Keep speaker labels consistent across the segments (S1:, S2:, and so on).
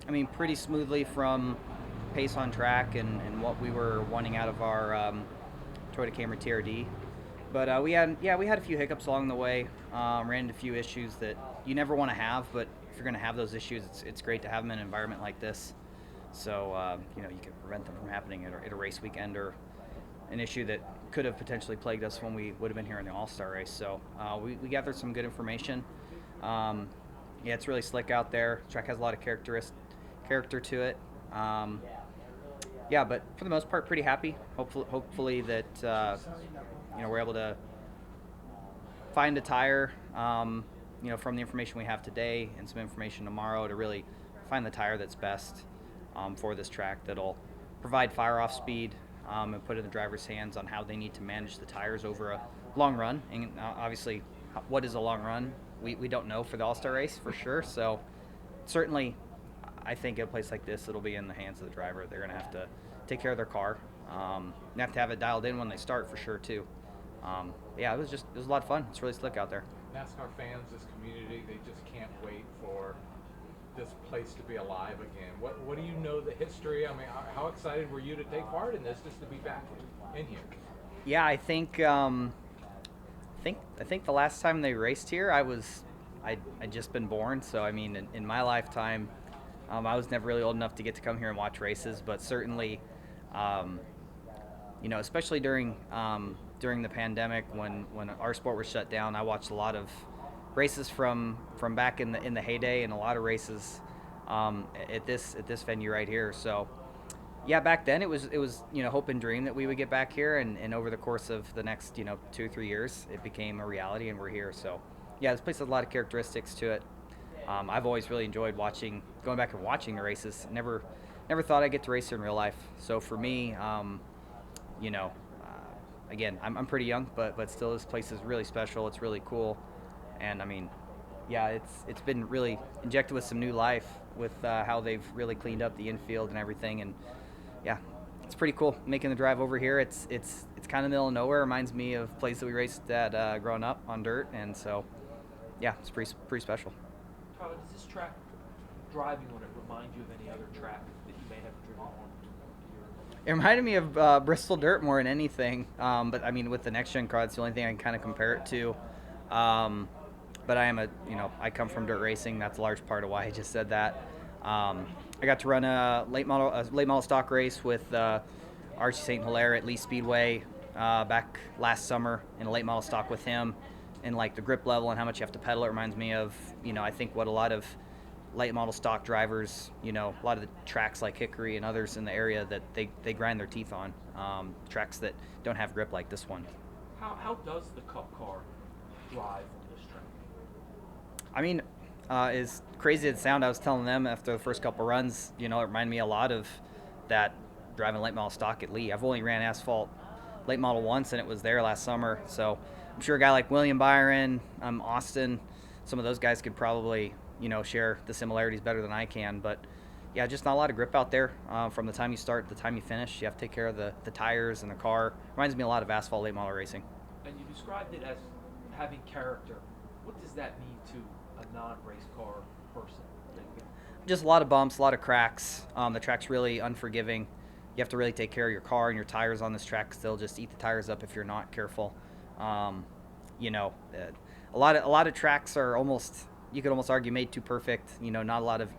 S1: I mean, pretty smoothly from pace on track and what we were wanting out of our Toyota Camry TRD. But we had a few hiccups along the way. Ran into a few issues that you never want to have, but if you're going to have those issues, it's great to have them in an environment like this. So you can prevent them from happening at a race weekend or an issue that could have potentially plagued us when we would have been here in the All-Star race. So we gathered some good information. Yeah, it's really slick out there. The track has a lot of character to it. Yeah, but for the most part, pretty happy. Hopefully that we're able to find a tire, from the information we have today and some information tomorrow to really find the tire that's best for this track that'll provide fire-off speed and put it in the driver's hands on how they need to manage the tires over a long run. And obviously, what is a long run? We don't know for the All-Star race for sure. So certainly, I think at a place like this, it'll be in the hands of the driver. They're going to have to take care of their car. They have to have it dialed in when they start for sure too. Yeah, it was a lot of fun. It's really slick out there.
S2: NASCAR fans, this community, they just can't wait for this place to be alive again. What do you know the history? I mean, how excited were you to take part in this, just to be back in here?
S1: Yeah, I think the last time they raced here, I'd just been born. So I mean, in my lifetime, I was never really old enough to get to come here and watch races. But certainly, especially during the pandemic when our sport was shut down, I watched a lot of races from back in the heyday, and a lot of races at this venue right here. So yeah, back then it was hope and dream that we would get back here, and over the course of the next 2 or 3 years it became a reality, and we're here. So yeah, this place has a lot of characteristics to it. I've always really enjoyed going back and watching the races. Never thought I'd get to race here in real life. So for me, again, I'm pretty young, but still, this place is really special. It's really cool, and I mean, yeah, it's been really injected with some new life with how they've really cleaned up the infield and everything, and yeah, it's pretty cool making the drive over here. It's kind of in the middle of nowhere. It reminds me of a place that we raced at growing up on dirt, and so yeah, it's pretty special.
S3: Tyler, does this track, driving on it, remind you of any other track that you may have driven on?
S1: It reminded me of Bristol dirt more than anything, but I mean, with the next gen car, it's the only thing I can kind of compare it to. But I come from dirt racing. That's a large part of why I just said that. I got to run a late model stock race with Archie St. Hilaire at Lee Speedway back last summer in a late model stock with him, and like the grip level and how much you have to pedal. It reminds me of I think what a lot of late model stock drivers, a lot of the tracks like Hickory and others in the area that they grind their teeth on, tracks that don't have grip like this one.
S3: How does the Cup car drive on this track?
S1: I mean, as crazy as it sounds, I was telling them after the first couple runs, it reminded me a lot of that driving late model stock at Lee. I've only ran asphalt late model once, and it was there last summer. So I'm sure a guy like William Byron, Austin, some of those guys could probably share the similarities better than I can. But yeah, just not a lot of grip out there from the time you start to the time you finish. You have to take care of the tires and the car. Reminds me a lot of asphalt late model racing.
S3: And you described it as having character. What does that mean to a non-race car person?
S1: Just a lot of bumps, a lot of cracks. The track's really unforgiving. You have to really take care of your car and your tires on this track, because they'll just eat the tires up if you're not careful. A lot of tracks are you could almost argue made too perfect. Not a lot of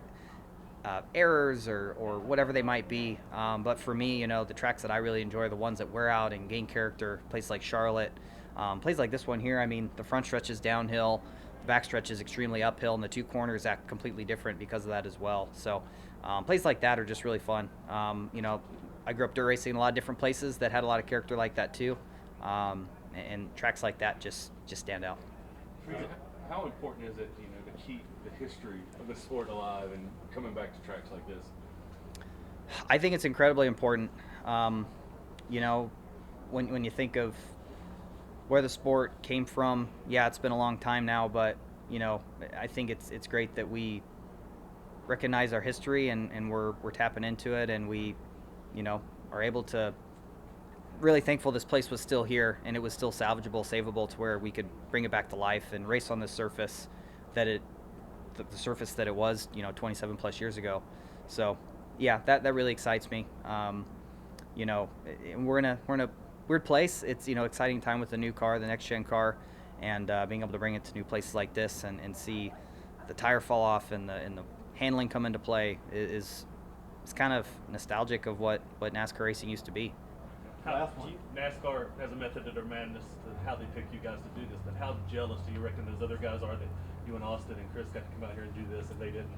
S1: errors or whatever they might be. But for me, the tracks that I really enjoy are the ones that wear out and gain character. Places like Charlotte, places like this one here. I mean, the front stretch is downhill, the back stretch is extremely uphill, and the two corners act completely different because of that as well. So places like that are just really fun. I grew up dirt racing in a lot of different places that had a lot of character like that too. And tracks like that just stand out.
S4: How important is it, to keep the history of the sport alive and coming back to tracks like this?
S1: I think it's incredibly important. When you think of where the sport came from, yeah, it's been a long time now, but I think it's great that we recognize our history and we're tapping into it, and we are able to really thankful this place was still here and it was still salvageable, savable, to where we could bring it back to life and race on this surface the surface that it was 27 plus years ago. So, yeah, that really excites me. You know, we're in a weird place. It's, you know, exciting time with the new car, the next gen car, and being able to bring it to new places like this and see the tire fall off and the handling come into play is it's kind of nostalgic of what NASCAR racing used to be.
S5: NASCAR has a method to their madness to how they pick you guys to do this, but how jealous do you reckon those other guys are that you and Austin and Chris got to come out here and do this and they didn't?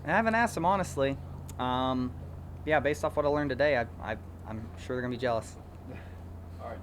S1: I haven't asked them, honestly. Yeah, based off what I learned today, I'm sure they're gonna be jealous.